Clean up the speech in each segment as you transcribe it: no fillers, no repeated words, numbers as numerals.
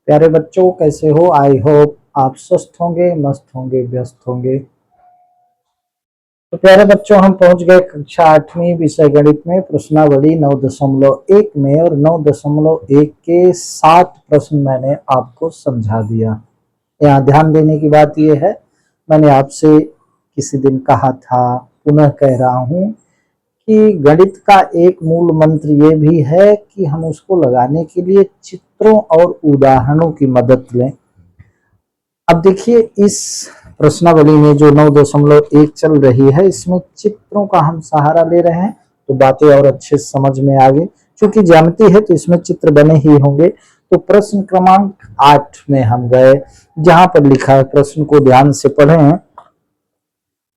प्यारे बच्चों, कैसे हो? आई होप आप स्वस्थ होंगे, मस्त होंगे, व्यस्त होंगे। तो प्यारे बच्चों, हम पहुंच गए कक्षा 8वीं विषय गणित में प्रश्नावली 9.1 में, और 9.1 के 7 प्रश्न मैंने आपको समझा दिया। यहाँ ध्यान देने की बात यह है, मैंने आपसे किसी दिन कहा था, पुनः कह रहा हूँ कि गणित का एक मूल मंत्र ये भी है कि हम उसको लगाने के लिए चित्रों और उदाहरणों की मदद लें। अब देखिए, इस प्रश्नावली में जो 9.1 चल रही है, इसमें चित्रों का हम सहारा ले रहे हैं तो बातें और अच्छे समझ में आ गई। क्योंकि ज्यामिति है तो इसमें चित्र बने ही होंगे। तो प्रश्न क्रमांक 8 में हम गए, जहां पर लिखा है, प्रश्न को ध्यान से पढ़ें।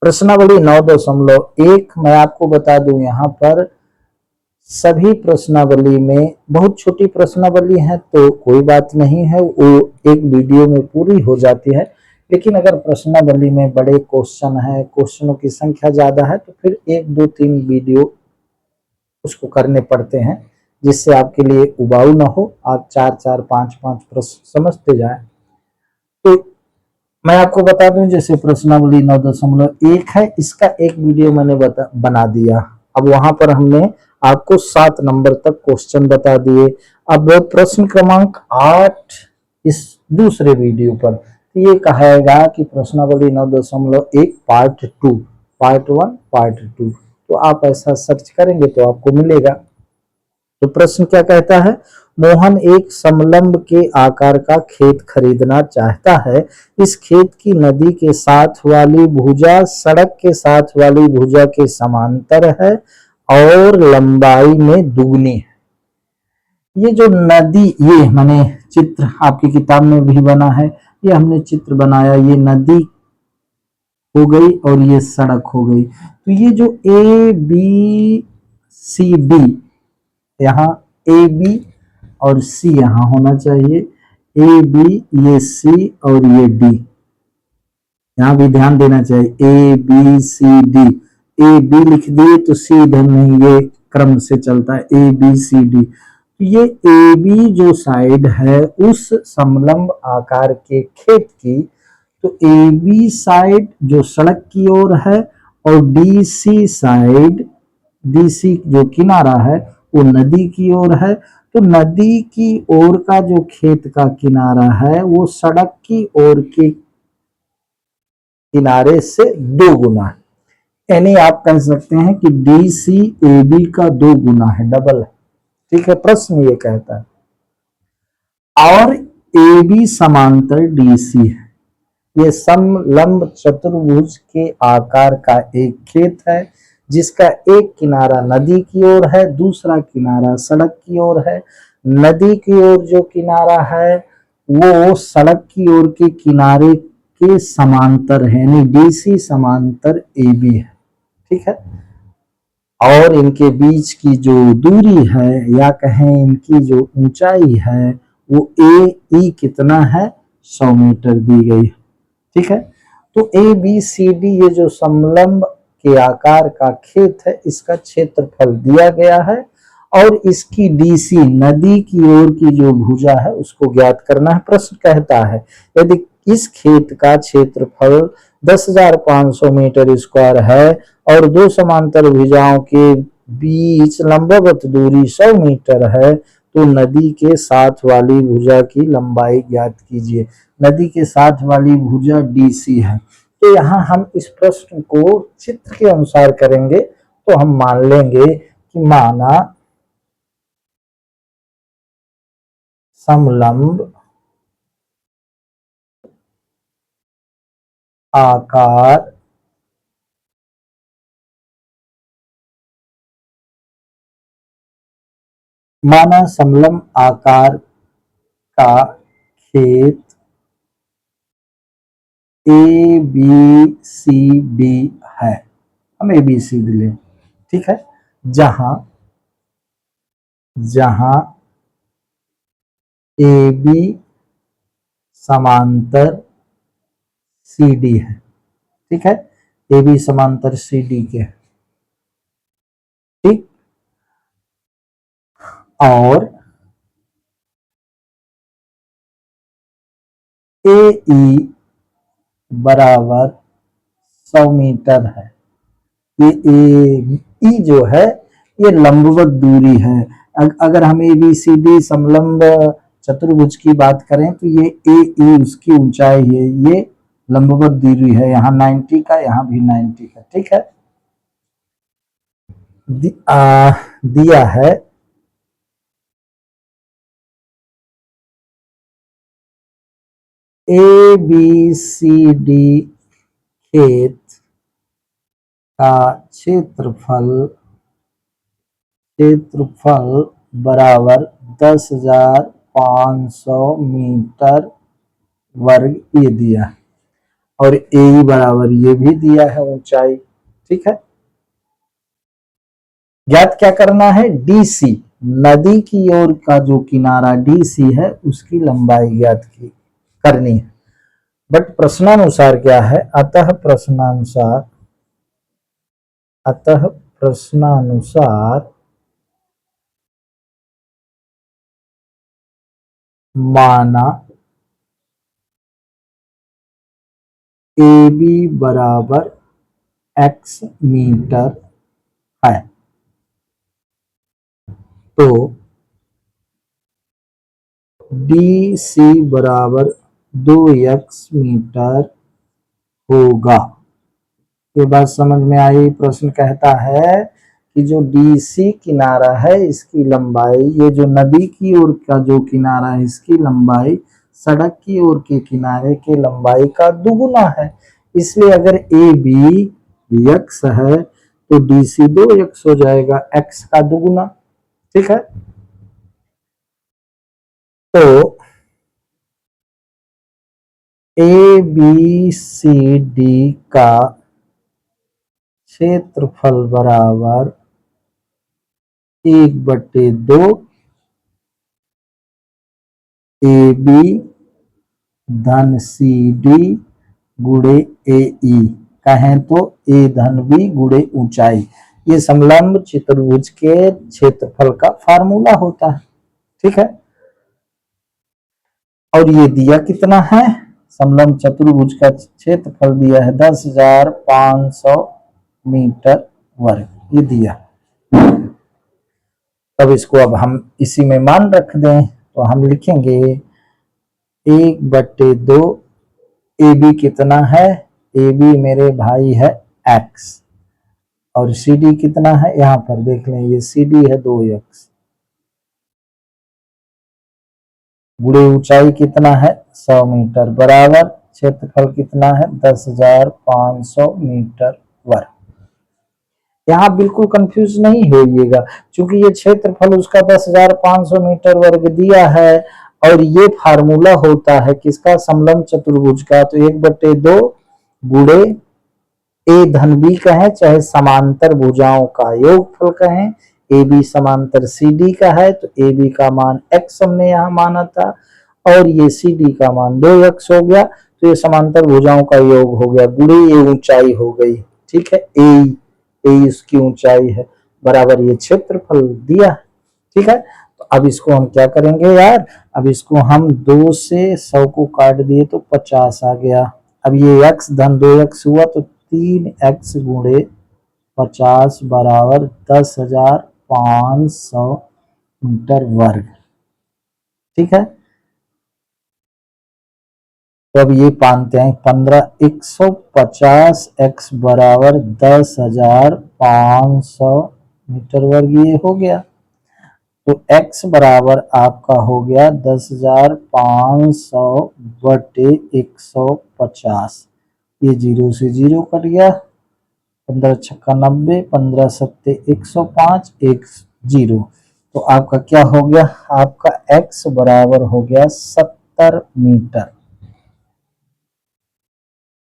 प्रश्नावली 9.1 मैं आपको बता दूं, यहाँ पर सभी प्रश्नावली में बहुत छोटी प्रश्नावली है तो कोई बात नहीं है, वो एक वीडियो में पूरी हो जाती है। लेकिन अगर प्रश्नावली में बड़े क्वेश्चन है, क्वेश्चनों की संख्या ज्यादा है, तो फिर 1, 2, 3 वीडियो उसको करने पड़ते हैं, जिससे आपके लिए उबाऊ ना हो, आप 4, 4, 5, 5 प्रश्न समझते जाए। तो मैं आपको बता दूं, जैसे प्रश्नावली 9.1 है, इसका एक वीडियो मैंने बना दिया। अब वहां पर हमने आपको 7 नंबर तक क्वेश्चन बता दिए। अब प्रश्न क्रमांक 8 इस दूसरे वीडियो पर ये कहेगा कि प्रश्नावली 9.1 पार्ट 2, पार्ट 1, पार्ट 2। तो आप ऐसा सर्च करेंगे तो आपको मिलेगा। तो प्रश्न क्या कहता है? मोहन एक समलंब के आकार का खेत खरीदना चाहता है। इस खेत की नदी के साथ वाली भुजा सड़क के साथ वाली भुजा के समांतर है और लंबाई में दुगनी है। ये जो नदी, ये मैंने चित्र आपकी किताब में भी बना है, ये हमने चित्र बनाया, ये नदी हो गई और ये सड़क हो गई। तो ये जो ए बी सी डी, यहाँ ए बी और सी यहाँ होना चाहिए, ए बी, ये सी और ये डी, यहाँ भी ध्यान देना चाहिए, A B C D. A B लिख दिए तो सी इधर नहीं, ये क्रम से चलता है, ए बी सी डी। ये ए बी जो साइड है उस समलंब आकार के खेत की, तो ए बी साइड जो सड़क की ओर है और D C side, D C जो किनारा है वो नदी की ओर है। तो नदी की ओर का जो खेत का किनारा है वो सड़क की ओर के किनारे से 2 गुना है। यानी आप कह सकते हैं कि डी सी ए बी का 2 गुना है, डबल है। ठीक है, प्रश्न ये कहता है। और ए बी समांतर डी सी है। ये समलंब चतुर्भुज के आकार का एक खेत है, जिसका एक किनारा नदी की ओर है, दूसरा किनारा सड़क की ओर है। नदी की ओर जो किनारा है वो सड़क की ओर के किनारे के समांतर है, यानी डीसी समांतर ए बी है। ठीक है, और इनके बीच की जो दूरी है, या कहें इनकी जो ऊंचाई है, वो ए ई कितना है? 100 मीटर दी गई। ठीक है, तो ए बी सी डी ये जो समलंब के आकार का खेत है, इसका क्षेत्रफल दिया गया है और इसकी डीसी नदी की ओर की जो भुजा है उसको ज्ञात करना है। प्रश्न कहता है, यदि इस खेत का क्षेत्रफल 10,500 मीटर स्क्वायर है और दो समांतर भुजाओं के बीच लंबवत दूरी 100 मीटर है, तो नदी के साथ वाली भुजा की लंबाई ज्ञात कीजिए। नदी के साथ वाली भुजा डीसी है। तो यहाँ हम इस प्रश्न को चित्र के अनुसार करेंगे, तो हम मान लेंगे कि माना समलंब आकार माना समलंब आकार का खेत ए बी सी डी है। हम ए बी सी डी लें। ठीक है, जहां जहां ए बी समांतर सी डी है। ठीक है, ए बी समांतर सी डी के है। ठीक, और ए ई बराबर 100 मीटर है। ये ई जो है ये लंबवत दूरी है। अगर हम ए बी सी डी समलंब चतुर्भुज की बात करें तो ये ए ई उसकी ऊंचाई है, ये लंबवत दूरी है, यहाँ 90 का, यहाँ भी 90 का। ठीक है, दिया है ए बी सी डी खेत का क्षेत्रफल बराबर 10,500 मीटर वर्ग ये दिया, और ए बराबर ये भी दिया है ऊंचाई। ठीक है, ज्ञात क्या करना है, डीसी, नदी की ओर का जो किनारा डीसी है उसकी लंबाई ज्ञात की करनी है। बट प्रश्नानुसार क्या है, अतः प्रश्नानुसार माना ए बी बराबर x मीटर है, तो डी सी बराबर 2x मीटर होगा। ये बात समझ में आई। प्रश्न कहता है कि जो डीसी किनारा है इसकी लंबाई, ये जो नदी की ओर का जो किनारा है इसकी लंबाई सड़क की ओर के किनारे के लंबाई का दुगुना है। इसलिए अगर ए बी x है तो डीसी 2x हो जाएगा, x का दुगुना। ठीक है, तो ए बी सी डी का क्षेत्रफल बराबर 1/2 ए बी धन सी डी गुणे ए ई, कहें तो ए धन बी गुणे ऊंचाई। ये समलंब चतुर्भुज के क्षेत्रफल का फार्मूला होता है। ठीक है, और ये दिया कितना है, समलंब चतुर्भुज का क्षेत्रफल दिया है 10,500 मीटर वर्ग, ये दिया। तब इसको अब हम इसी में मान रख दें तो हम लिखेंगे 1/2 ए बी कितना है, ए बी मेरे भाई है x, और सी डी कितना है, यहां पर देख लें ये सी डी है 2x, गुणे ऊंचाई कितना है 100 मीटर, बराबर क्षेत्रफल कितना है 10,500 मीटर वर्ग। यहाँ बिल्कुल कंफ्यूज नहीं होइएगा, क्योंकि ये क्षेत्रफल उसका 10,500 मीटर वर्ग दिया है, और ये फार्मूला होता है किसका, समलंब चतुर्भुज का। तो 1/2 गुणे ए धन बी कहें चाहे समांतर भुजाओं का योगफल कहें, ए बी समांतर सी डी का है तो ए बी का मान x हमने यहाँ माना था, और ये सी डी का मान 2x हो गया, तो ये समांतर भुजाओं का योग हो गया, गुणे ये ऊंचाई हो गई। ठीक है, ए इसकी ऊंचाई है, बराबर ये क्षेत्रफल दिया। ठीक है, तो अब इसको हम क्या करेंगे यार, अब इसको हम 2 से 100 को काट दिए तो 50 आ गया। अब ये x धन 2x हुआ तो 3x गुणे 50 बराबर 10,500 मीटर वर्ग। ठीक है, तो अब ये पानते हैं 150x बराबर 10,500 मीटर वर्ग, ये हो गया। तो x बराबर आपका हो गया 10,500 बटे 150, ये 0 से 0 कट गया, 15 छक्का 90, 15 सत्ते 105, 1 0। तो आपका क्या हो गया, आपका x बराबर हो गया 70 मीटर।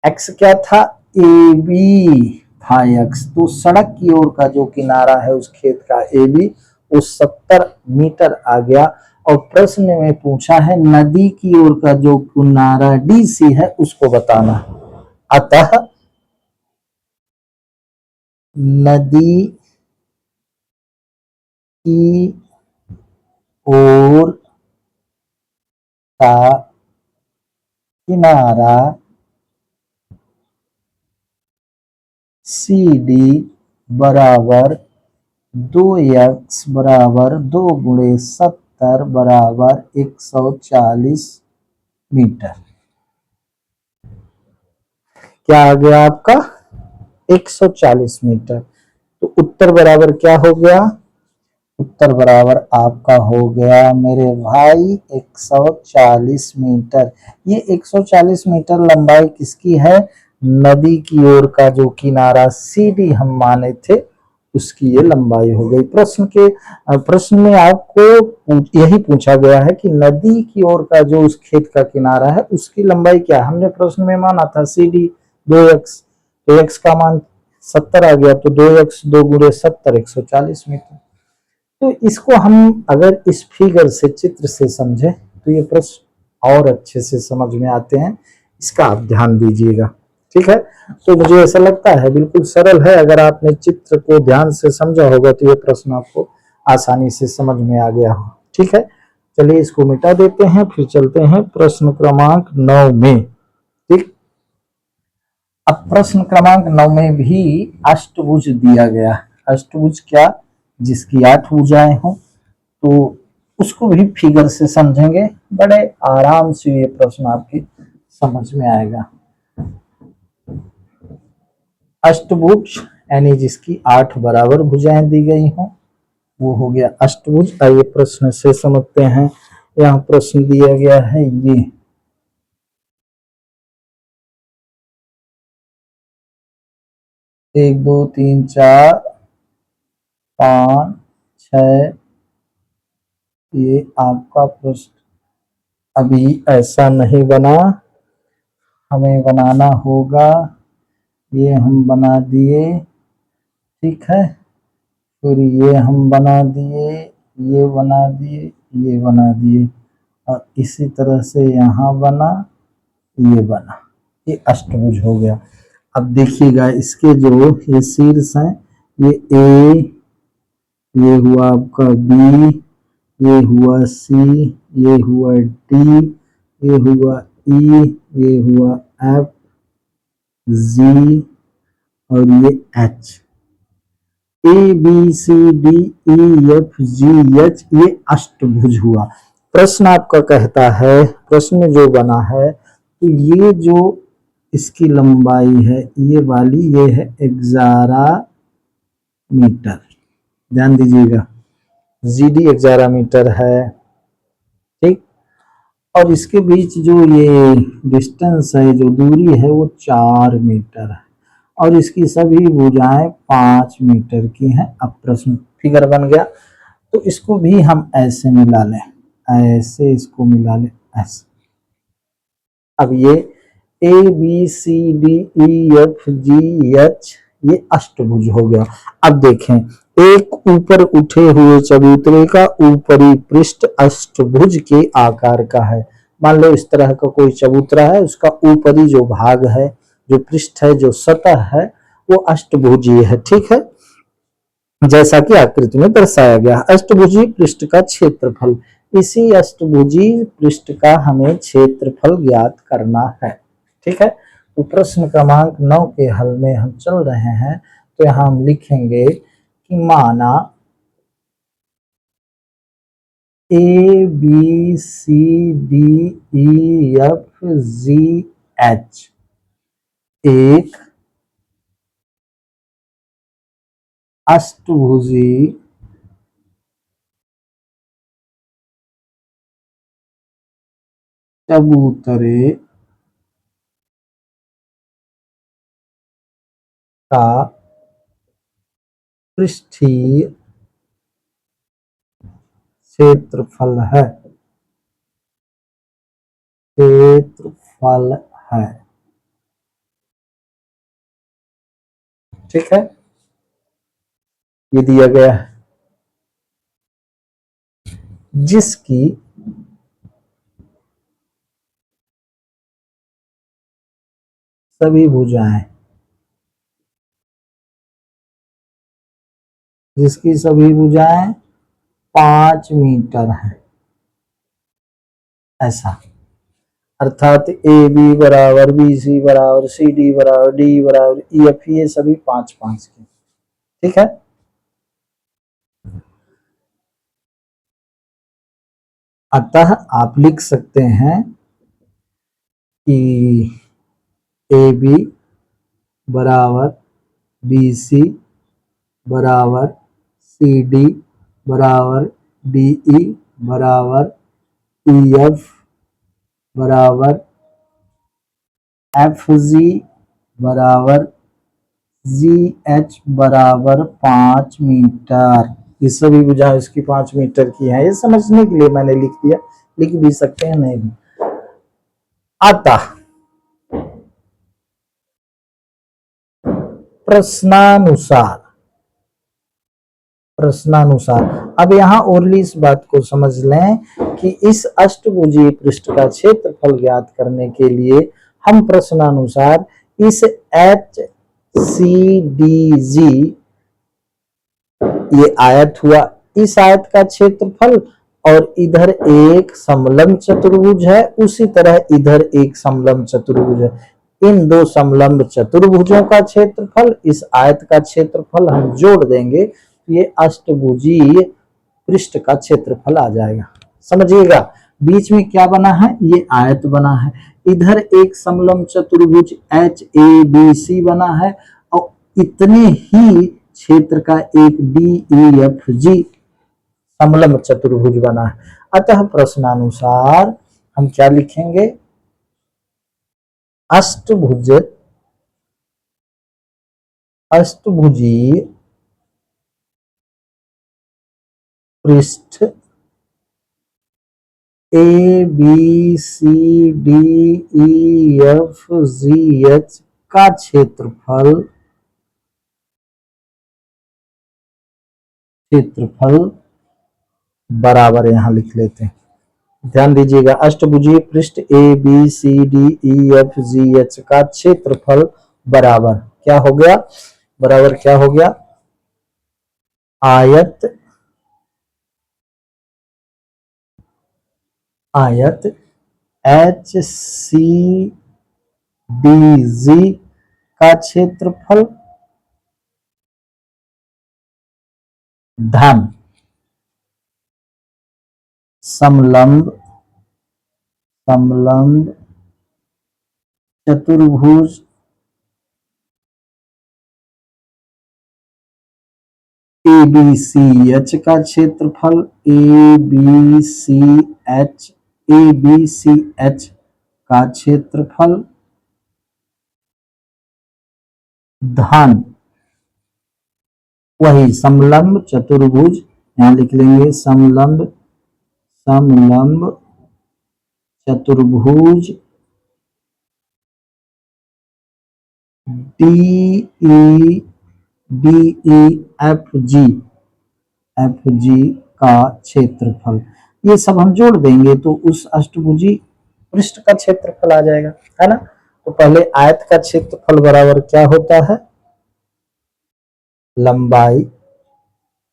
x क्या था, ए बी भाई x, तो सड़क की ओर का जो किनारा है उस खेत का ए बी वो 70 मीटर आ गया। और प्रश्न में पूछा है नदी की ओर का जो किनारा डी सी है उसको बताना। अतः नदी की ओर का किनारा सी डी बराबर 2x बराबर 2 × 70 बराबर 140 मीटर। क्या आ गया आपका 140 मीटर। तो उत्तर बराबर क्या हो गया, उत्तर बराबर आपका हो गया मेरे भाई 140 मीटर। ये 140 मीटर लंबाई किसकी है, नदी की ओर का जो किनारा सीडी हम माने थे उसकी ये लंबाई हो गई। प्रश्न में आपको यही पूछा गया है कि नदी की ओर का जो उस खेत का किनारा है उसकी लंबाई क्या है। हमने प्रश्न में माना था सीडी 2x, तो x का मान 70 आ गया, तो 2x 2 × 70 140 मीटर। तो इसको हम अगर इस फिगर से चित्र से समझे तो ये प्रश्न और अच्छे से समझ में आते हैं, इसका आप ध्यान दीजिएगा। ठीक है, तो मुझे ऐसा लगता है बिल्कुल सरल है, अगर आपने चित्र को ध्यान से समझा होगा तो ये प्रश्न आपको आसानी से समझ में आ गया हो। ठीक है, चलिए इसको मिटा देते हैं, फिर चलते हैं प्रश्न क्रमांक 9 में। ठीक, अब प्रश्न क्रमांक 9 में भी अष्टभुज दिया गया। अष्टभुज क्या, जिसकी 8 भुजाएं हों, तो उसको भी फिगर से समझेंगे, बड़े आराम से ये प्रश्न आपकी समझ में आएगा। अष्टभुज यानी जिसकी 8 बराबर भुजाएं दी गई हों, वो हो गया अष्टभुज। आइए प्रश्न से समझते हैं। यहाँ प्रश्न दिया गया है ये, एक दो तीन चार पाँच छः, ये आपका प्रश्न अभी ऐसा नहीं बना, हमें बनाना होगा। ये हम बना दिए, ठीक है, फिर ये हम बना दिए, ये बना दिए, ये बना दिए, और इसी तरह से यहाँ बना, ये बना, ये अष्टभुज हो गया। अब देखिएगा इसके जो ये शीर्ष हैं, ये ए, ये हुआ आपका बी, ये हुआ सी, ये हुआ डी, ये हुआ ई, ये हुआ एफ, जी और ये H. A B C D E F G H, ये अष्टभुज हुआ। प्रश्न आपका कहता है, प्रश्न जो बना है, तो ये जो इसकी लंबाई है ये वाली, ये है 11 मीटर। ध्यान दीजिएगा, जी डी 11 मीटर है। ठीक, और इसके बीच जो ये डिस्टेंस है, जो दूरी है, वो 4 मीटर है, और इसकी सभी भुजाएं 5 मीटर की हैं। अब प्रश्न फिगर बन गया, तो इसको भी हम ऐसे मिला लें, ऐसे इसको मिला लें, ऐसे। अब ये A B C D E F G H, ये अष्टभुज हो गया। अब देखें, एक ऊपर उठे हुए चबूतरे का ऊपरी पृष्ठ अष्टभुज के आकार का है। मान लो इस तरह का कोई चबूतरा है, उसका ऊपरी जो भाग है, जो पृष्ठ है, जो सतह है, वो अष्टभुजीय है। ठीक है, जैसा कि आकृति में दर्शाया गया। अष्टभुजी पृष्ठ का क्षेत्रफल, इसी अष्टभुजी पृष्ठ का हमें क्षेत्रफल ज्ञात करना है। ठीक है, तो प्रश्न क्रमांक 9 के हल में हम चल रहे हैं, तो यहां हम लिखेंगे कि माना A B C D E F G H एक अष्टभुजी चबूतरे का पृष्ठीय क्षेत्रफल है, क्षेत्रफल है। ठीक है, ये दिया गया है, जिसकी सभी भुजाएं, जिसकी सभी भुजाएं 5 मीटर है, ऐसा। अर्थात ए बी बराबर बी सी बराबर सी डी बराबर डी बराबर ई एफ, ये सभी 5-5 के। ठीक है, अतः आप लिख सकते हैं कि ए बी बराबर बी सी बराबर सी डी बराबर डी ई बराबर ई एफ बराबर एफ जी बराबर जी एच बराबर 5 मीटर। ये सभी भुजा इसकी 5 मीटर की है, ये समझने के लिए मैंने लिख दिया, लिख भी सकते हैं नहीं भी। आता प्रश्नानुसार, प्रश्नानुसार अब यहाँ ओरली इस बात को समझ लें कि इस अष्टभुजीय पृष्ठ का क्षेत्रफल ज्ञात करने के लिए हम प्रश्नानुसार इस एच सी डी जी, ये आयत हुआ, इस आयत का क्षेत्रफल, और इधर एक समलंब चतुर्भुज है, उसी तरह इधर एक समलंब चतुर्भुज है, इन दो समलंब चतुर्भुजों का क्षेत्रफल, इस आयत का क्षेत्रफल हम जोड़ देंगे, ये अष्टभुजीय पृष्ठ का क्षेत्रफल आ जाएगा। समझिएगा, बीच में क्या बना है, ये आयत बना है, इधर एक समलंब चतुर्भुज एच ए बी सी बना है, और इतने ही क्षेत्र का एक डी ई एफ जी समलंब चतुर्भुज बना है। अतः प्रश्नानुसार हम क्या लिखेंगे, अष्टभुजीय पृष्ठ A B C D E F G H का क्षेत्रफल बराबर, यहां लिख लेते हैं, ध्यान दीजिएगा, अष्टभुजीय पृष्ठ A B C D E F G H का क्षेत्रफल बराबर क्या हो गया, बराबर क्या हो गया, आयत एच सी डी जी का क्षेत्रफल धन समलंब चतुर्भुज ए बी सी एच का क्षेत्रफल, ए बी सी एच का क्षेत्रफल धन वही समलंब चतुर्भुज, यहां लिख लेंगे समलंब चतुर्भुज डी ई एफ जी का क्षेत्रफल, ये सब हम जोड़ देंगे तो उस अष्टभुजी पृष्ठ का क्षेत्रफल आ जाएगा, है ना। तो पहले आयत का क्षेत्रफल बराबर क्या होता है, लंबाई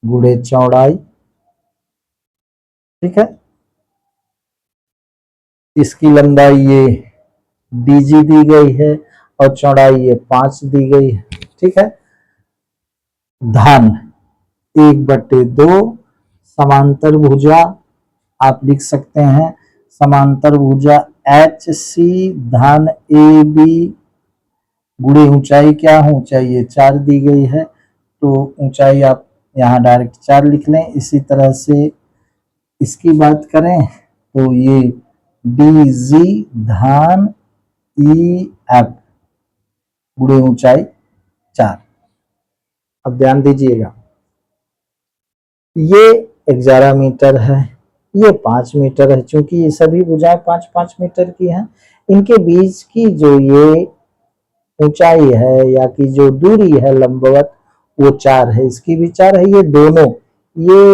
गुणे चौड़ाई, ठीक है, इसकी लंबाई ये डीजी दी गई है और चौड़ाई ये 5 दी गई है, ठीक है, धन 1/2 समांतर भुजा, आप लिख सकते हैं समांतर भुजा एच सी धन ए बी गुणे ऊंचाई, क्या है ऊंचाई ये 4 दी गई है, तो ऊंचाई आप यहाँ डायरेक्ट 4 लिख लें। इसी तरह से इसकी बात करें तो ये डी जी धन ई एफ गुणे ऊंचाई 4। अब ध्यान दीजिएगा, ये 11 मीटर है, ये 5 मीटर है, क्योंकि ये सभी भुजाएं 5-5 मीटर की हैं, इनके बीच की जो ये ऊंचाई है या कि जो दूरी है लंबवत वो 4 है, इसकी भी 4 है, ये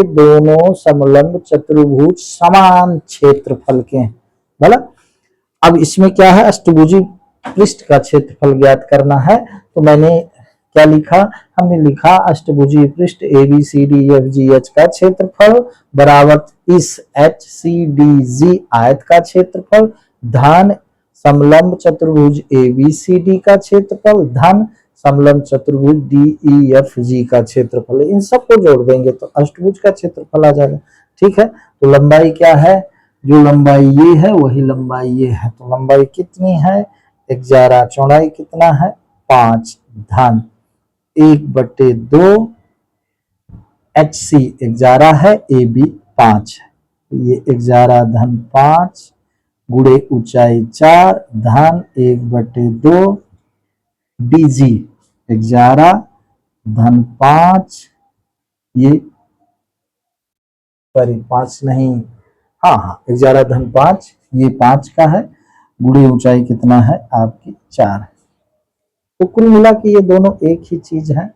दोनों समलंब चतुर्भुज समान क्षेत्रफल के हैं, बोला। अब इसमें क्या है, अष्टभुजी पृष्ठ का क्षेत्रफल ज्ञात करना है, तो मैंने क्या लिखा, हमने लिखा अष्टभुजीय पृष्ठ A B C D F G H का क्षेत्रफल बराबर इस एच सी डी जी आयत का क्षेत्रफल धन समलंब चतुर्भुज ABCD का क्षेत्रफल धन समलंब चतुर्भुज DEFG का क्षेत्रफल। इन सबको जोड़ देंगे तो अष्टभुज का क्षेत्रफल आ जाएगा। ठीक है, तो लंबाई क्या है, जो लंबाई ये है वही लंबाई ये है, तो लंबाई कितनी है 11, चौड़ाई कितना है 5, धन 1/2, HC 11 है, AB 5 है, ये 11 धन 5 गुणे ऊंचाई 4 धन 1/2, DG 11 धन 5, ये सॉरी 5 नहीं, हाँ हाँ 11 धन 5, ये 5 का है, गुणे ऊंचाई कितना है आपकी 4 है। तो कुल मिला के ये दोनों एक ही चीज है।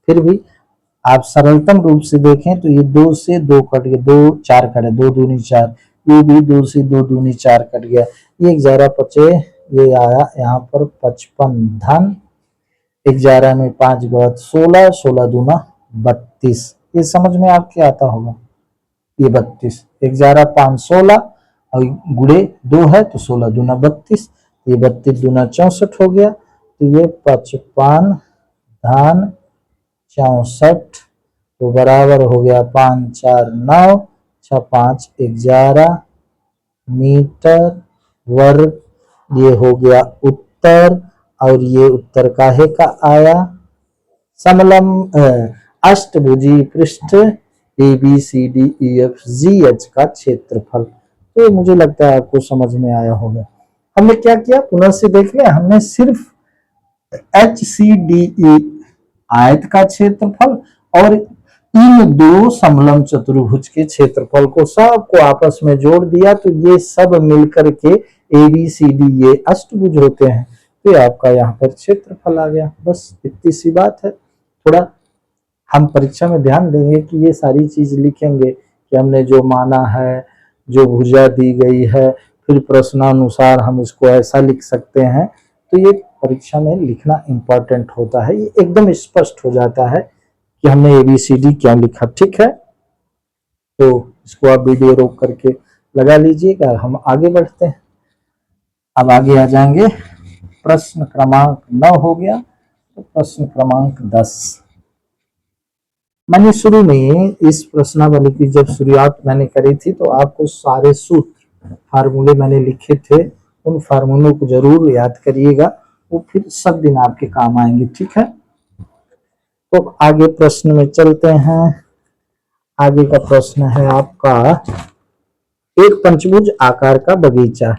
फिर भी आप सरलतम रूप से देखें तो ये 2 से 2 कट गया, 2 4 कटे, 2 दूनी 4, ये भी 2 से 2 दूनी 4 कट गया, ये 11 बचे, ये आया यहाँ पर 55 धन 11 में 5 गलत 16, 16 दूना 32। ये समझ में आपके आता होगा, ये 32, 11 5 16 और गुड़े 2 है तो 16 दूना 32, ये 32 दूना 64 हो गया, तो ये 55 धन 64 तो बराबर हो गया 5 4 9 6 5 11 मीटर वर्ग। ये हो गया उत्तर, और ये उत्तर काहे का आया, समलंब अष्टभुजी पृष्ठ ABCDEFGH का क्षेत्रफल। तो ये मुझे लगता है आपको समझ में आया होगा। हमने क्या किया, पुनः से देख लें, हमने सिर्फ HCDE आयत का क्षेत्रफल और इन दो समलंब चतुर्भुज के क्षेत्रफल को सबको आपस में जोड़ दिया, तो ये सब मिलकर के ABCD ये अष्टभुज होते हैं। तो ये आपका यहाँ पर क्षेत्रफल आ गया, बस इतनी सी बात है। थोड़ा हम परीक्षा में ध्यान देंगे कि ये सारी चीज लिखेंगे कि हमने जो माना है, जो भुजा दी गई है, फिर प्रश्नानुसार हम इसको ऐसा लिख सकते हैं, तो ये परीक्षा में लिखना इंपॉर्टेंट होता है। ये एकदम स्पष्ट हो जाता है कि हमने ABCD क्या लिखा। ठीक है, तो इसको आप वीडियो रोक करके लगा लीजिएगा, हम आगे बढ़ते हैं। अब आगे आ जाएंगे, प्रश्न क्रमांक 9 हो गया, तो प्रश्न क्रमांक 10। मैंने शुरू में इस प्रश्नावली की जब शुरुआत मैंने करी थी तो आपको सारे सूत्र फार्मूले मैंने लिखे थे, उन फार्मूलों को जरूर याद करिएगा, वो फिर सब दिन आपके काम आएंगे। ठीक है, तो आगे प्रश्न में चलते हैं। आगे का प्रश्न है आपका, एक पंचभुज आकार का बगीचा,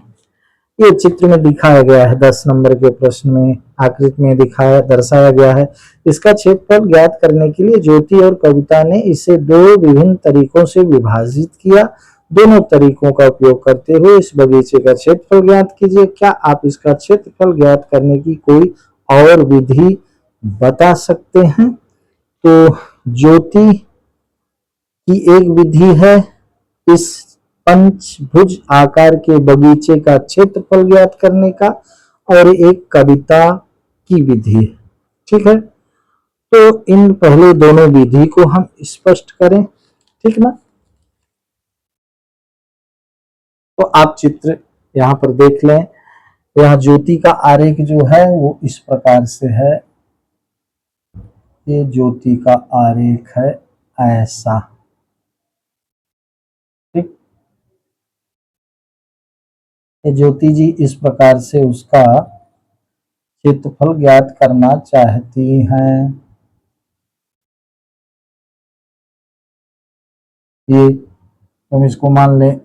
ये चित्र में दिखाया गया है, 10 नंबर के प्रश्न में आकृति में दिखाया दर्शाया गया है। इसका क्षेत्रफल ज्ञात करने के लिए ज्योति और कविता ने इसे दो विभिन्न तरीकों से विभाजित किया। दोनों तरीकों का उपयोग करते हुए इस बगीचे का क्षेत्रफल ज्ञात कीजिए। क्या आप इसका क्षेत्रफल ज्ञात करने की कोई और विधि बता सकते हैं? तो ज्योति की एक विधि है इस पंचभुज आकार के बगीचे का क्षेत्रफल ज्ञात करने का, और एक कविता की विधि है। ठीक है, तो इन पहले दोनों विधि को हम स्पष्ट करें। ठीक ना, तो आप चित्र यहां पर देख लें, यहाँ ज्योति का आरेख जो है वो इस प्रकार से है, ये ज्योति का आरेख है ऐसा। ठीक, ये ज्योति जी इस प्रकार से उसका क्षेत्रफल ज्ञात करना चाहती हैं। ये हम इसको मान लें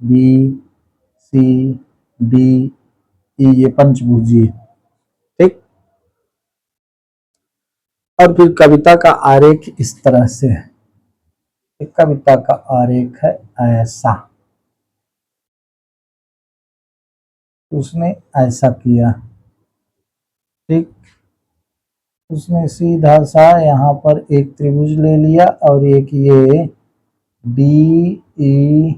ABCDE, ये पंचभुजी। ठीक, और फिर कविता का आरेख इस तरह से है, कविता का आरेख है ऐसा, उसने ऐसा किया। ठीक, उसने सीधा सा यहाँ पर एक त्रिभुज ले लिया और एक ये DEFGH,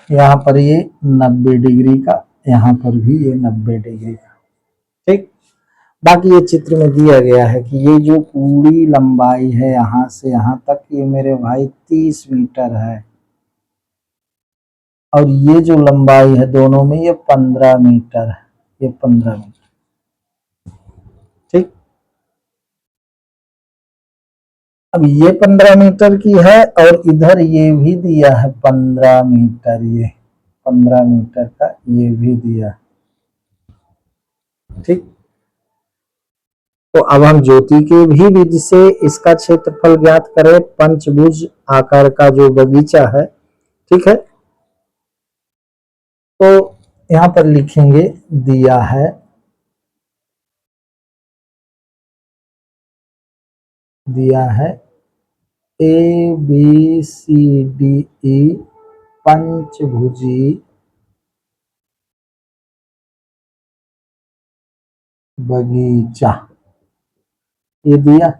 यहाँ पर ये 90 डिग्री का, यहाँ पर भी ये 90 डिग्री का। ठीक, बाकी ये चित्र में दिया गया है कि ये जो पूरी लंबाई है यहां से यहां तक, ये मेरे भाई 30 मीटर है, और ये जो लंबाई है दोनों में ये 15 मीटर है, ये 15 मीटर। ठीक, अब ये 15 मीटर की है और इधर ये भी दिया है 15 मीटर, ये 15 मीटर का ये भी दिया। ठीक, तो अब हम ज्योति के भी विधि से इसका क्षेत्रफल ज्ञात करें। पंचभुज आकार का जो बगीचा है, ठीक है, तो यहां पर लिखेंगे दिया है, दिया है ए बी सी डी ई पंचभुजी बगीचा, ये दिया,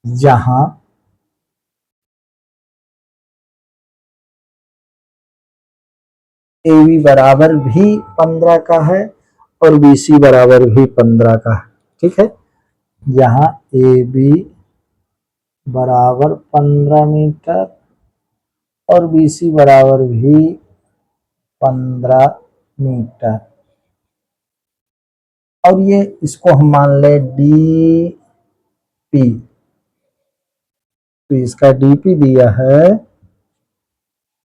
जहां ए बी बराबर भी 15 का है और बी सी बराबर भी 15 का है। ठीक है, जहां ए बी बराबर 15 मीटर और बी सी बराबर भी 15 मीटर, और ये इसको हम मान ले डी पी, तो इसका डीपी दिया है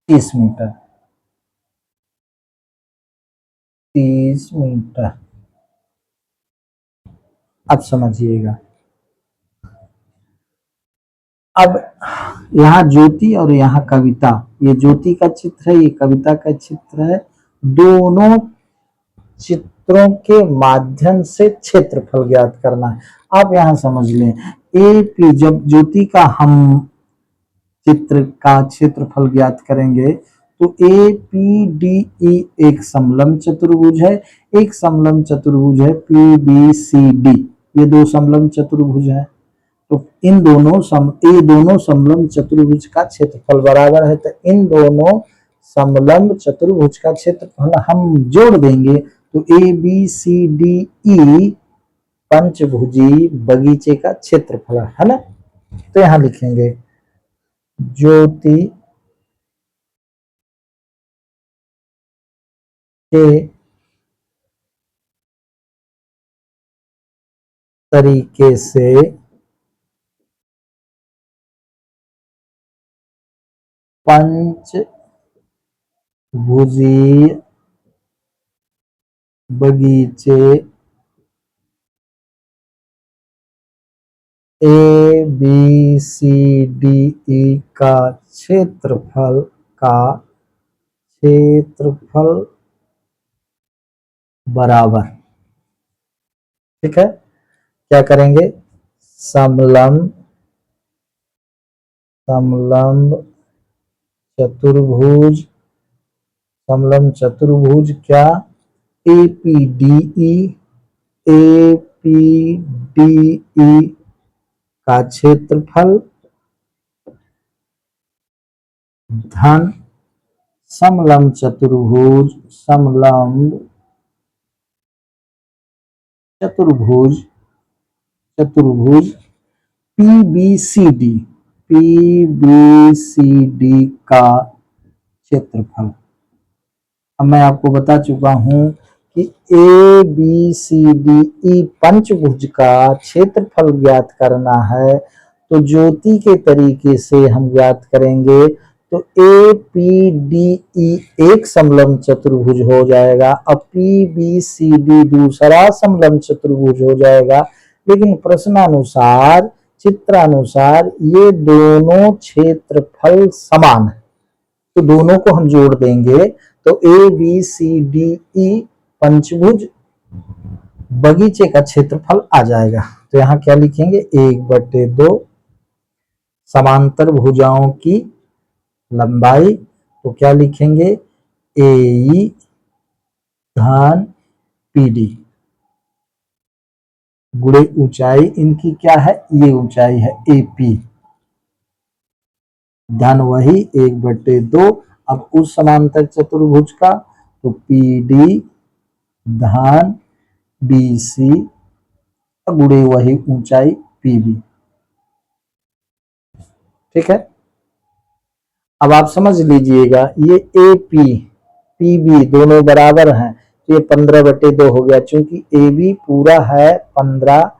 30 मीटर, 30 मीटर। अब समझिएगा, अब यहाँ ज्योति और यहाँ कविता, ये ज्योति का चित्र है, ये कविता का चित्र है, दोनों चित्रों के माध्यम से क्षेत्रफल ज्ञात करना है। आप यहाँ समझ लें, ए पी, जब ज्योति का हम चित्र का क्षेत्रफल ज्ञात करेंगे तो ए पी डी ई एक समलंब चतुर्भुज है, एक समलंब चतुर्भुज है पी बी सी डी, ये दो समलंब चतुर्भुज है, तो इन दोनों ये दोनों समलंब चतुर्भुज का क्षेत्रफल बराबर है, तो इन दोनों समलंब चतुर्भुज का क्षेत्रफल हम जोड़ देंगे तो ए बी सी डी ई पंचभुजी बगीचे का क्षेत्रफल है ना। तो यहां लिखेंगे ज्योति के तरीके से पंचभुजी बगीचे ए बी सी डी ई का क्षेत्रफल बराबर। ठीक है, क्या करेंगे, समलंब समलंब चतुर्भुज, समलंब चतुर्भुज क्या, A P D E, A P D E का क्षेत्रफल धन समलंब चतुर्भुज, समलंब चतुर्भुज चतुर्भुज पीबीसीडी, पीबीसीडी का क्षेत्रफल। अब मैं आपको बता चुका हूं कि ए बी सी डी ई पंचभुज का क्षेत्रफल ज्ञात करना है, तो ज्योति के तरीके से हम ज्ञात करेंगे, तो ए पी डी ई एक समलंब चतुर्भुज हो जाएगा, अब पी बी सी डी दूसरा समलंब चतुर्भुज हो जाएगा, लेकिन प्रश्नानुसार चित्रानुसार ये दोनों क्षेत्रफल समान है, तो दोनों को हम जोड़ देंगे तो ए बी सी डी ई पंचभुज बगीचे का क्षेत्रफल आ जाएगा। तो यहां क्या लिखेंगे, 1/2 समांतर भुजाओं की लंबाई, तो क्या लिखेंगे, ए ई धन पी डी गुणे ऊंचाई इनकी क्या है, ये ऊंचाई है ए पी, धन वही 1/2, अब उस समांतर चतुर्भुज का, तो पी डी धन BC गुणे वही ऊंचाई PB। ठीक है, अब आप समझ लीजिएगा ये AP PB दोनों बराबर हैं, तो ये 15/2 हो गया, क्योंकि AB पूरा है 15,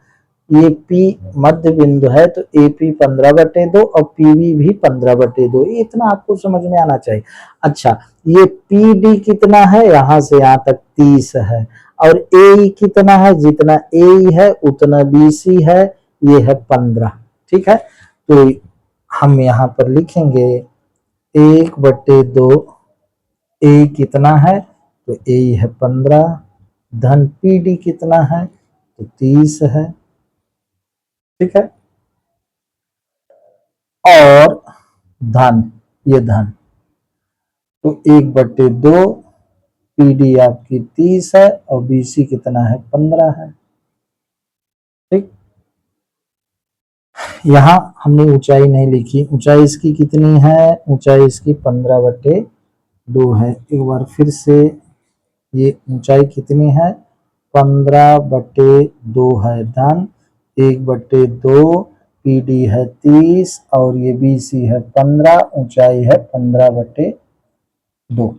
ये P मध्य बिंदु है, तो AP 15/2 और PB भी 15/2, ये इतना आपको समझ में आना चाहिए। अच्छा, ये PD कितना है, यहां से यहां तक 30 है, और AE कितना है, जितना AE है उतना BC है, ये है 15। ठीक है, तो हम यहाँ पर लिखेंगे 1/2, AE कितना है, तो AE है 15, धन PD कितना है, तो 30 है। ठीक है, और धन, ये धन, तो 1/2, PD आपकी 30 है और BC कितना है, 15 है। ठीक, यहाँ हमने ऊंचाई नहीं लिखी, ऊंचाई इसकी कितनी है, ऊंचाई इसकी 15/2 है। एक बार फिर से, ये ऊंचाई कितनी है, 15/2 है, धन 1/2, PD है 30 और ये BC है 15, ऊंचाई है 15/2।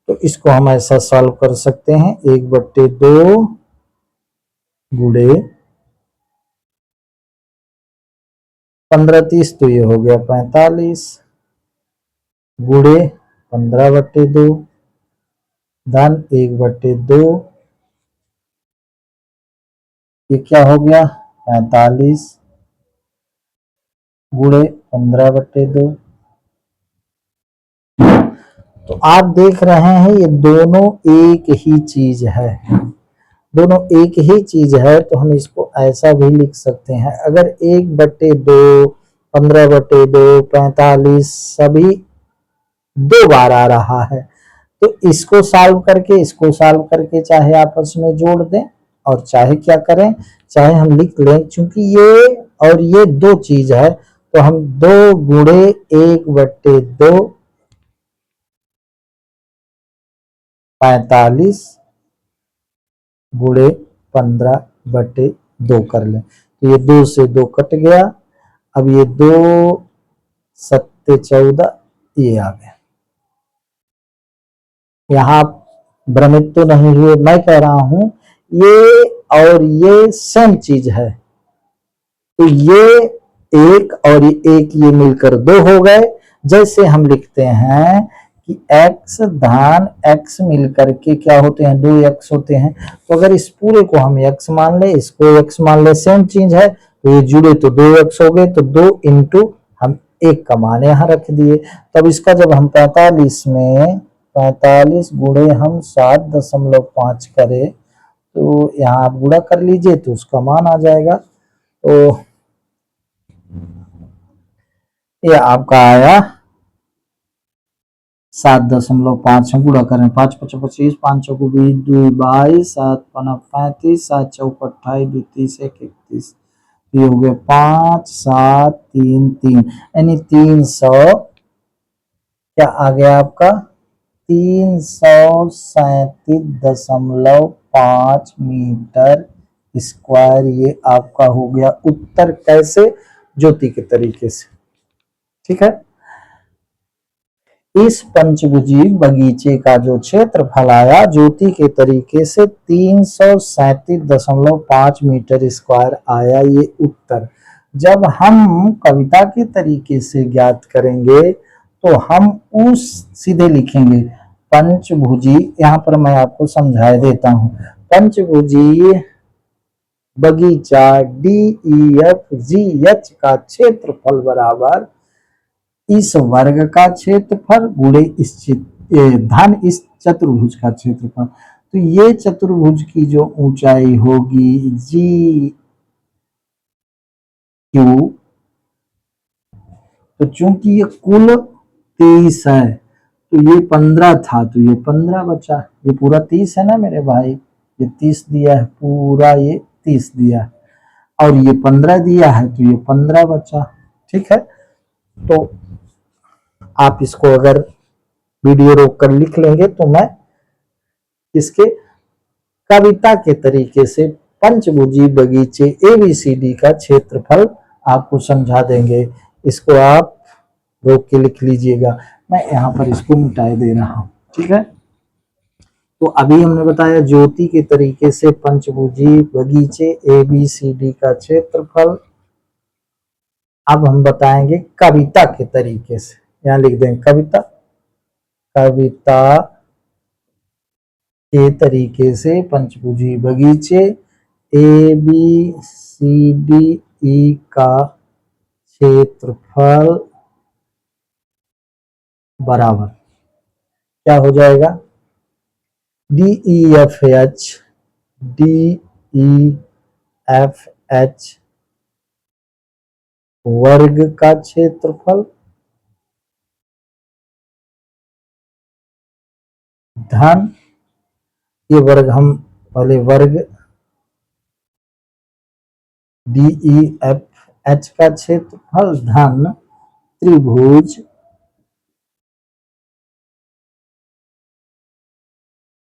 तो इसको हम ऐसा सॉल्व कर सकते हैं, 1/2 गुणे 15 30, तो ये हो गया 45, गुणे 15/2, धन 1/2, ये क्या हो गया 45, गुणे 15/2। तो आप देख रहे हैं ये दोनों एक ही चीज है, दोनों एक ही चीज है, तो हम इसको ऐसा भी लिख सकते हैं। अगर 1/2, 15/2, 45 सभी 2 बार आ रहा है, तो इसको सॉल्व करके, इसको सॉल्व करके चाहे आपस में जोड़ दें और चाहे क्या करें, चाहे हम लिख लें, क्योंकि ये और ये दो चीज है, तो हम 2 गुणे 1/2 45 गुणे 15/2 कर लें, तो ये 2 से 2 कट गया। अब ये 2 7 14, ये आ गया। यहाँ भ्रमित तो नहीं हुए, मैं कह रहा हूं ये और ये सेम चीज है, तो ये एक और ये मिलकर 2 हो गए। जैसे हम लिखते हैं कि x धन x मिलकर के क्या होते हैं, 2x होते हैं, तो अगर इस पूरे को हम x मान ले, इसको x मान ले, सेम चीज है, तो ये जुड़े तो 2x हो गए, तो 2 इंटू हम 1 का मान यहाँ रख दिए। तब इसका जब हम 45 में 45 गुणे हम 7.5 करें, तो यहाँ आप गुणा कर लीजिए तो उसका मान आ जाएगा। तो ये आपका आया 7.5, हम गुणा करें 5 × 5 = 25, 5 × 20 2 22, 7 × 5 35, 7 × 4 28, 2 30 1 31, ये हो गया 5 7 3 3, यानी 300, क्या आ गया आपका 337.5 मीटर स्क्वायर, ये आपका हो गया उत्तर। कैसे, ज्योति के तरीके से। ठीक है, इस पंचभुजी बगीचे का जो क्षेत्रफल आया ज्योति के तरीके से 337.5 मीटर स्क्वायर आया, ये उत्तर। जब हम कविता के तरीके से ज्ञात करेंगे तो हम उस सीधे लिखेंगे पंचभुजी, यहां पर मैं आपको समझा देता हूं। पंचभुजी बगीचा DEFGH का क्षेत्रफल बराबर इस वर्ग का क्षेत्रफल गुणे इस धन इस चतुर्भुज का क्षेत्रफल। तो ये चतुर्भुज की जो ऊंचाई होगी GQ, तो चूंकि ये कुल 23 है, तो ये 15 था, तो ये 15 बचा, ये पूरा 30 है ना मेरे भाई, ये 30 दिया है पूरा, ये 30 दिया है, और ये 15 दिया है, तो ये 15 बचा। ठीक है, तो आप इसको अगर वीडियो रोक कर लिख लेंगे तो मैं इसके कविता के तरीके से पंचभुजी बगीचे ABCD का क्षेत्रफल आपको समझा देंगे। इसको आप रोक के लिख लीजिएगा, मैं यहाँ पर इसको मिटा दे रहा हूँ, ठीक है। तो अभी हमने बताया ज्योति के तरीके से पंचभुजी बगीचे ABCD का क्षेत्रफल। अब हम बताएंगे कविता के तरीके से, यहाँ लिख देंगे कविता। कविता के तरीके से पंचभुजी बगीचे ABCDE का क्षेत्रफल बराबर क्या हो जाएगा, DEFH वर्ग का क्षेत्रफल धन, ये वर्ग हम पहले वर्ग DEFH का क्षेत्रफल धन त्रिभुज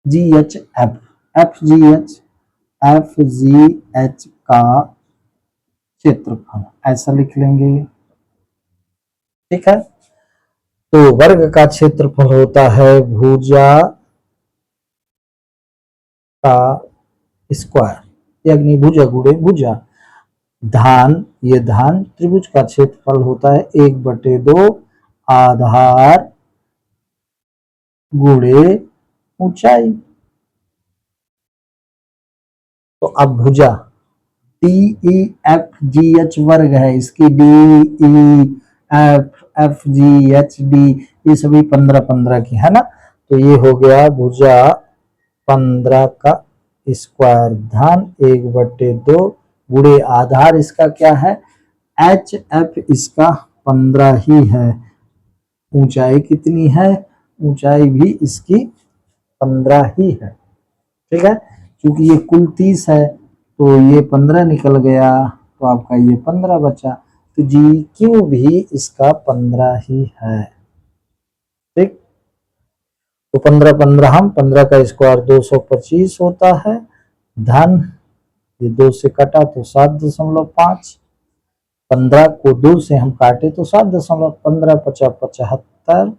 GHF FGH का क्षेत्रफल, ऐसा लिख लेंगे, ठीक है। तो वर्ग का क्षेत्रफल होता है भुजा का स्क्वायर, अग्निभुजा गुणे भुजा। धान, ये धान त्रिभुज का क्षेत्रफल होता है 1/2 आधार गुणे ऊंचाई। तो अब भुजा DEFGH वर्ग है, इसकी DEFFGHD ये सभी 15-15 की है ना। तो ये हो गया भुजा 15 का स्क्वायर धन 1/2 गुणे आधार इसका क्या है HF, इसका 15 ही है। ऊंचाई कितनी है, ऊंचाई भी इसकी 15 ही है, ठीक है। क्योंकि ये कुल 30 है तो ये 15 निकल गया, तो आपका ये 15 बचा। तो GQ भी इसका 15 ही है, ठीक। तो 15-15 हम 15 का स्क्वायर 225 होता है धन, ये 2 से कटा तो 7.5, 15 को 2 से हम काटे तो 7.15, 50-75,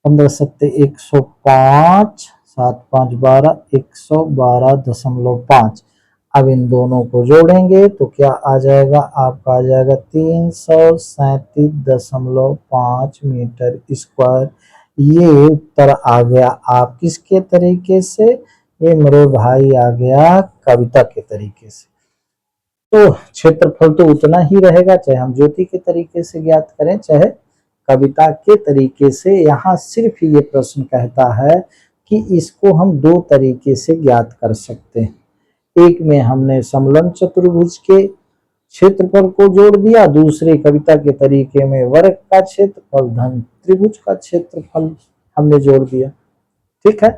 15-7 105, 7-5-12, 112.5। अब इन दोनों को जोड़ेंगे तो क्या आ जाएगा, आपका आ जाएगा 337.5 मीटर स्क्वायर। ये उत्तर आ गया आप किसके तरीके से, ये मेरे भाई आ गया कविता के तरीके से। तो क्षेत्रफल तो उतना ही रहेगा, चाहे हम ज्योति के तरीके से ज्ञात करें चाहे कविता के तरीके से। यहाँ सिर्फ ये प्रश्न कहता है कि इसको हम 2 तरीके से ज्ञात कर सकते हैं। एक में हमने समलंब चतुर्भुज के क्षेत्रफल को जोड़ दिया, दूसरे कविता के तरीके में वर्ग का क्षेत्रफल धन त्रिभुज का क्षेत्रफल हमने जोड़ दिया, ठीक है।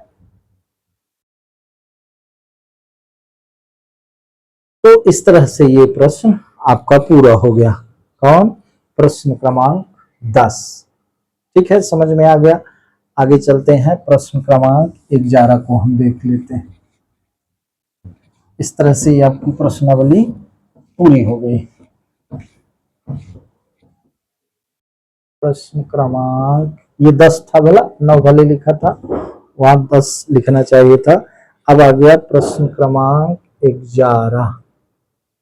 तो इस तरह से ये प्रश्न आपका पूरा हो गया। कौन, प्रश्न क्रमांक 10, ठीक है, समझ में आ गया। आगे चलते हैं, प्रश्न क्रमांक 11 को हम देख लेते हैं। इस तरह से ये आपकी प्रश्नावली पूरी हो गई। प्रश्न क्रमांक ये 10 था, भला 9 भले लिखा था, वहां 10 लिखना चाहिए था। अब आ गया प्रश्न क्रमांक 11।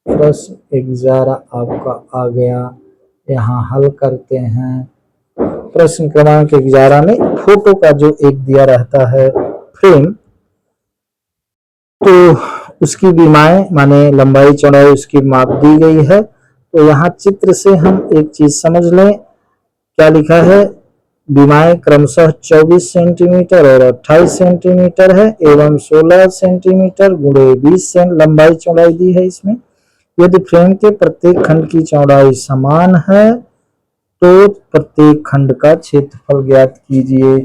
प्रश्न 11 आपका आ गया, यहाँ हल करते हैं। प्रश्न क्रमांक 11 में फोटो का जो एक दिया रहता है फ्रेम, तो उसकी बीमाएं माने लंबाई चौड़ाई उसकी माप दी गई है। तो यहाँ चित्र से हम एक चीज समझ लें, क्या लिखा है, बीमाएं क्रमशः 24 सेंटीमीटर और 28 सेंटीमीटर है एवं 16 सेंटीमीटर गुणे 20 लंबाई चौड़ाई दी है इसमें। यदि फ्रेम के प्रत्येक खंड की चौड़ाई समान है तो प्रत्येक खंड का क्षेत्रफल ज्ञात कीजिए।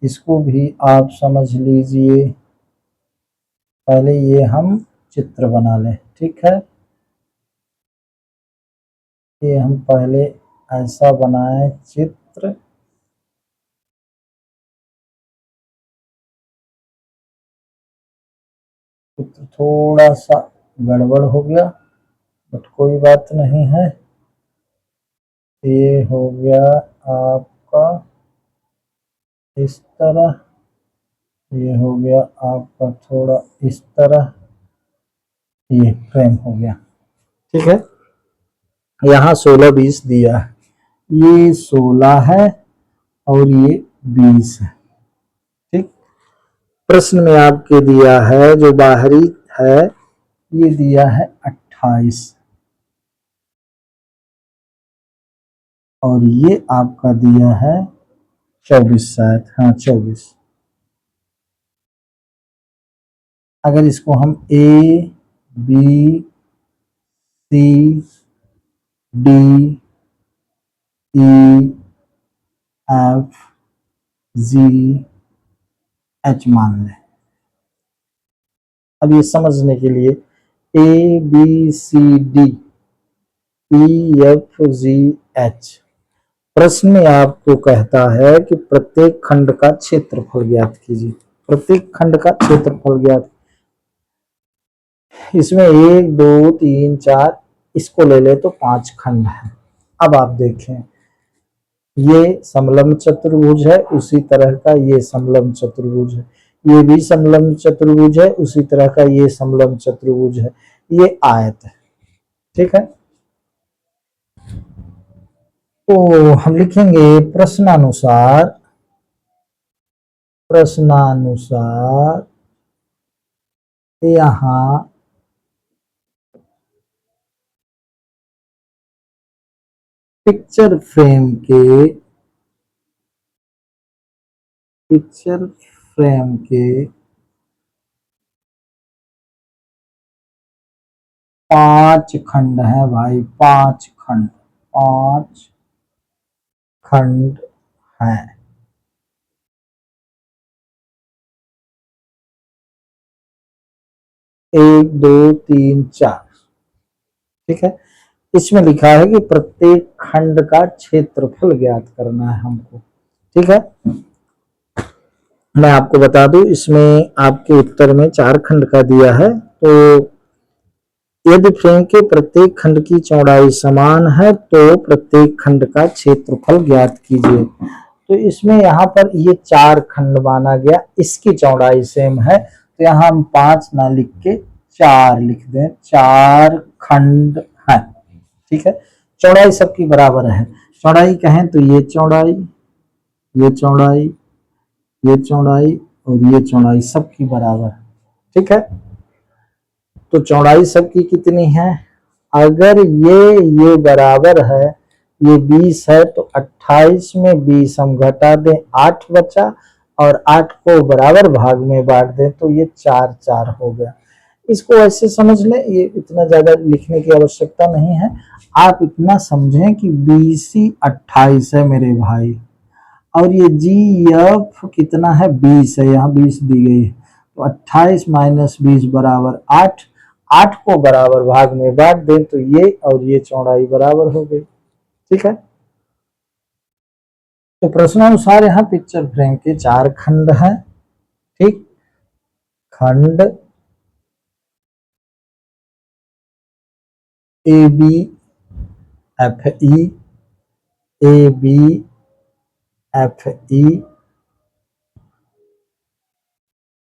इसको भी आप समझ लीजिए, पहले ये हम चित्र बना लें, ठीक है। ये हम पहले ऐसा बनाए चित्र, चित्र थोड़ा सा गड़बड़ हो गया, बट कोई बात नहीं है। ये हो गया आपका इस तरह, ये हो गया आपका थोड़ा इस तरह, ये फ्रेम हो गया। ठीक है, यहाँ 16-20 दिया है, ये 16 है और ये 20 है। ठीक, प्रश्न में आपके दिया है जो बाहरी है, ये दिया है 28 और ये आपका दिया है 24 शायद, हाँ 24। अगर इसको हम A B C D E F G H मान लें। अब ये समझने के लिए A B C D E F G H, प्रश्न में आपको कहता है कि प्रत्येक खंड का क्षेत्रफल ज्ञात कीजिए। प्रत्येक खंड का क्षेत्रफल ज्ञात, इसमें 1 2 3 4, इसको ले ले तो 5 खंड है। अब आप देखें, ये समलंब चतुर्भुज है, उसी तरह का ये समलंब चतुर्भुज है, ये भी समलंब चतुर्भुज है, उसी तरह का ये समलंब चतुर्भुज है, ये आयत है। ठीक है, तो हम लिखेंगे प्रश्नानुसार, प्रश्नानुसार यहाँ पिक्चर फ्रेम के, पिक्चर फ्रेम के 5 खंड है भाई, 5 खंड, 5 खंड हैं। 1 2 3 4। ठीक है, इसमें लिखा है कि प्रत्येक खंड का क्षेत्रफल ज्ञात करना है हमको। ठीक है, मैं आपको बता दूं, इसमें आपके उत्तर में 4 खंड का दिया है। तो यदि फ्रेम के प्रत्येक खंड की चौड़ाई समान है तो प्रत्येक खंड का क्षेत्रफल ज्ञात कीजिए। तो इसमें यहाँ पर ये 4 खंड माना गया, इसकी चौड़ाई सेम है, तो यहाँ हम 5 ना लिख के 4 लिख दें, 4 खंड है। ठीक है, चौड़ाई सबकी बराबर है। चौड़ाई कहें तो ये चौड़ाई, ये चौड़ाई, ये चौड़ाई और ये चौड़ाई सबकी बराबर है। ठीक है, तो चौड़ाई सबकी कितनी है, अगर ये बराबर है, ये 20 है, तो 28 में 20 हम घटा दें, 8 बचा, और 8 को बराबर भाग में बांट दें तो ये 4 4 हो गया। इसको ऐसे समझ लें, ये इतना ज्यादा लिखने की आवश्यकता नहीं है। आप इतना समझें कि BC 28 है मेरे भाई, और ये GF कितना है, 20 है, यहाँ 20 दी गई है, तो 28 माइनस 20 बराबर 8, 8 को बराबर भाग में बांट दें तो ये और ये चौड़ाई बराबर हो गई। ठीक है, तो प्रश्नानुसार यहाँ पिक्चर फ्रेम के 4 खंड हैं। ठीक, खंड ABFE, ABFE,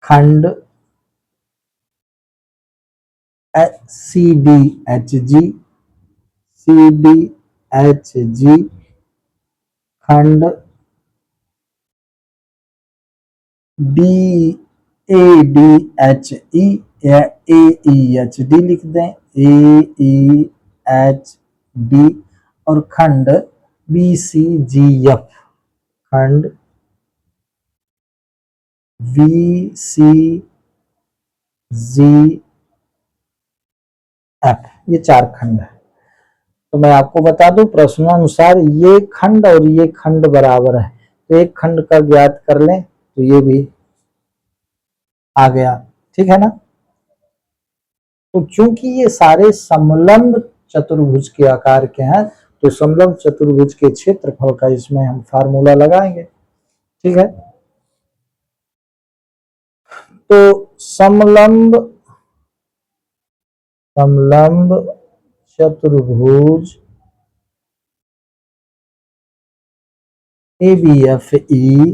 खंड CDHG, CDHG, खंड DADHE या AEHD लिख दें, AEHD, और खंड BCGF, खंड VCGF, ये 4 खंड है। तो मैं आपको बता दूं, प्रश्नानुसार ये खंड और ये खंड बराबर है, तो एक खंड का ज्ञात कर लें तो ये भी आ गया। ठीक है ना, तो चूंकि ये सारे समलंब चतुर्भुज के आकार के हैं, तो समलंब चतुर्भुज के क्षेत्रफल का इसमें हम फार्मूला लगाएंगे। ठीक है, तो समलंब समलंब चतुर्भुज ABFE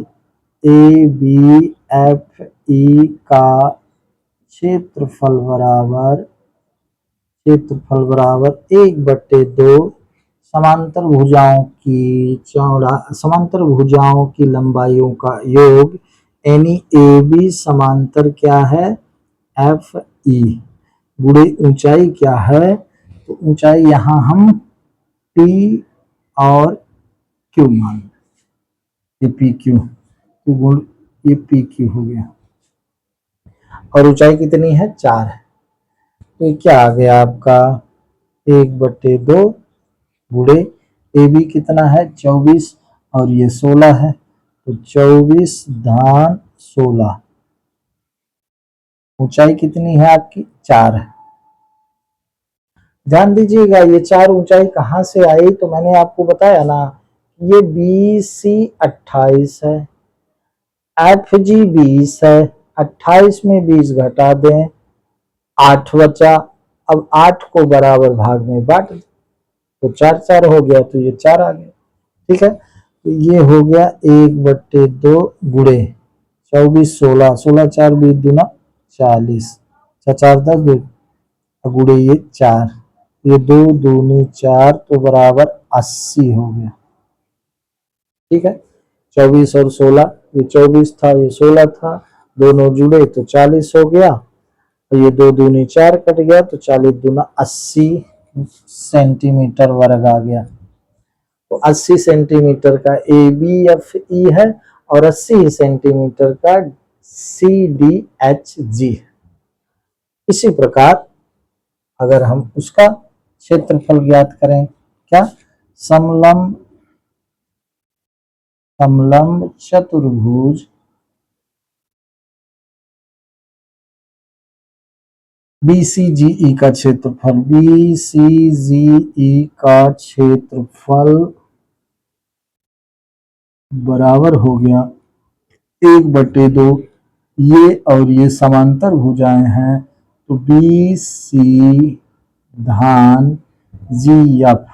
का क्षेत्रफल बराबर 1/2 समांतर भुजाओं की लंबाइयों का योग, यानी AB समांतर क्या है FE गुणे ऊंचाई क्या है, तो ऊंचाई यहां हम P और Q मान, ये PQ गुण ये PQ हो गया, और ऊंचाई कितनी है 4 है, तो ये क्या आ गया आपका 1/2 गुणे AB कितना है 24 और ये 16 है, तो 24/16 ऊंचाई कितनी है आपकी 4 है। ध्यान दीजिएगा ये 4 ऊंचाई कहां से आई, तो मैंने आपको बताया ना ये BC 28 है, FG 20 है, 28 में 20 घटा दें 8 बचा, अब 8 को बराबर भाग में बांट तो 4 हो गया, तो ये 4 आ गया। ठीक है, तो ये हो गया 1/2 गुणे 24 16 16 4 20 दूना 40 4 10 2 गुणे ये 4, ये 2 दूनी 4 तो बराबर 80 हो गया। ठीक है, 24 और 16, ये 24 था ये 16 था, दोनों जुड़े तो 40 हो गया, तो ये 2 दूनी 4 कट गया, तो 40 दूना 80 सेंटीमीटर वर्ग आ गया। तो 80 सेंटीमीटर का ABFE है और 80 सेंटीमीटर का CDHG। इसी प्रकार अगर हम उसका क्षेत्रफल ज्ञात करें, क्या समलंब चतुर्भुज BCGE का क्षेत्रफल बराबर हो गया 1/2, ये और ये समांतर भुजाएं हैं, तो BC धान GF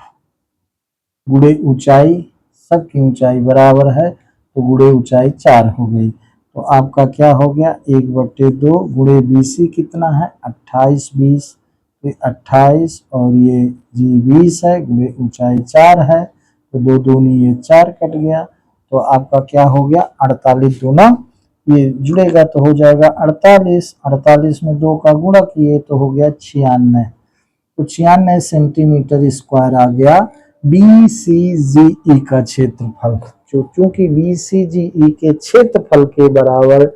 गुणे ऊंचाई, सबकी ऊंचाई बराबर है, तो गुणे ऊंचाई 4 हो गई, तो आपका क्या हो गया 1/2 गुणे BC कितना है 28 20, तो 28 और ये G 20 है, गुणे ऊंचाई 4 है, तो 2 दूनी ये 4 कट गया, तो आपका क्या हो गया 48 दूना ये जुड़ेगा तो हो जाएगा 48, 48 में 2 का गुणा किए तो हो गया 96, तो 96 सेंटीमीटर स्क्वायर आ गया BCGE का क्षेत्रफल। चूंकि BCGE के क्षेत्रफल के बराबर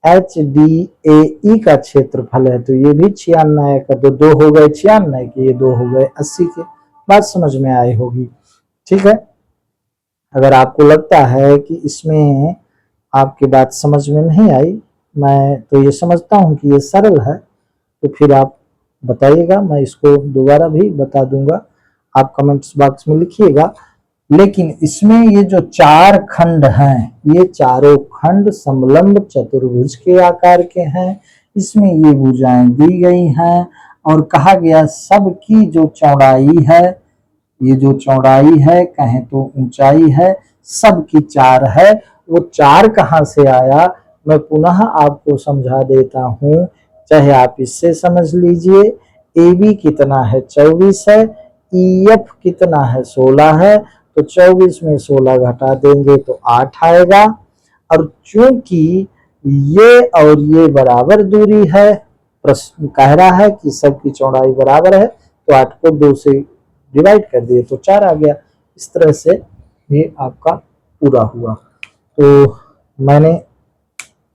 HDAE का क्षेत्रफल है, तो ये भी 96 का, तो 2 हो गए 96 के, ये 2 हो गए 80 के। बात समझ में आई होगी। ठीक है, अगर आपको लगता है कि इसमें आपकी बात समझ में नहीं आई, मैं तो ये समझता हूं कि ये सरल है, तो फिर आप बताइएगा, मैं इसको दोबारा भी बता दूंगा, आप कमेंट्स बॉक्स में लिखिएगा। लेकिन इसमें ये जो 4 खंड हैं, ये चारों खंड समलंब चतुर्भुज के आकार के हैं, इसमें ये भुजाएं दी गई हैं और कहा गया सबकी जो चौड़ाई है, ये जो चौड़ाई है कहें तो ऊंचाई है, सबकी 4 है। वो 4 कहां से आया मैं पुनः आपको समझा देता हूं, चाहे आप इससे समझ लीजिए। AB कितना है 24 है, EF कितना है 16 है, तो 24 में 16 घटा देंगे तो 8 आएगा, और चूंकि ये और ये बराबर दूरी है, प्रश्न कह रहा है कि सबकी चौड़ाई बराबर है, तो 8 को 2 से डिवाइड कर दिए तो 4 आ गया। इस तरह से ये आपका पूरा हुआ। तो मैंने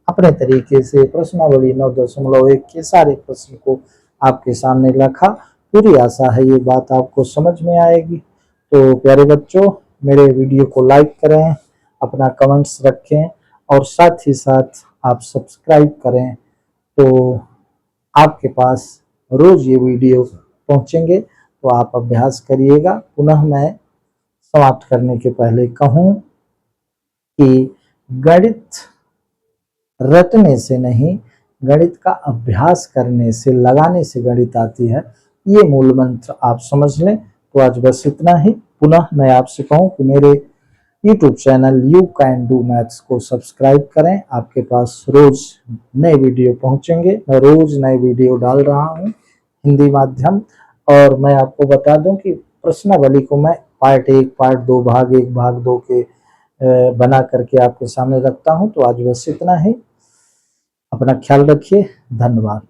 अपने तरीके से प्रश्नावली 9.1 के सारे प्रश्न को आपके सामने रखा। पूरी आशा है ये बात आपको समझ में आएगी। तो प्यारे बच्चों, मेरे वीडियो को लाइक करें, अपना कमेंट्स रखें और साथ ही साथ आप सब्सक्राइब करें, तो आपके पास रोज ये वीडियो पहुंचेंगे, तो आप अभ्यास करिएगा। पुनः मैं समाप्त करने के पहले कहूं कि गणित रटने से नहीं, गणित का अभ्यास करने से, लगाने से गणित आती है। ये मूल मंत्र आप समझ लें। तो आज बस इतना ही। पुनः मैं आपसे कहूँ कि मेरे YouTube channel you can do maths को सब्सक्राइब करें। आपके पास रोज नए वीडियो पहुंचेंगे। मैं रोज नए वीडियो डाल रहा हूं हिंदी माध्यम। और मैं आपको बता दूं कि प्रश्नावली को मैं पार्ट 1, पार्ट 2, भाग 1, भाग 2 के बना करके आपके सामने रखता हूं। तो आज बस इतना ही। अपना ख्याल रखिए। धन्यवाद।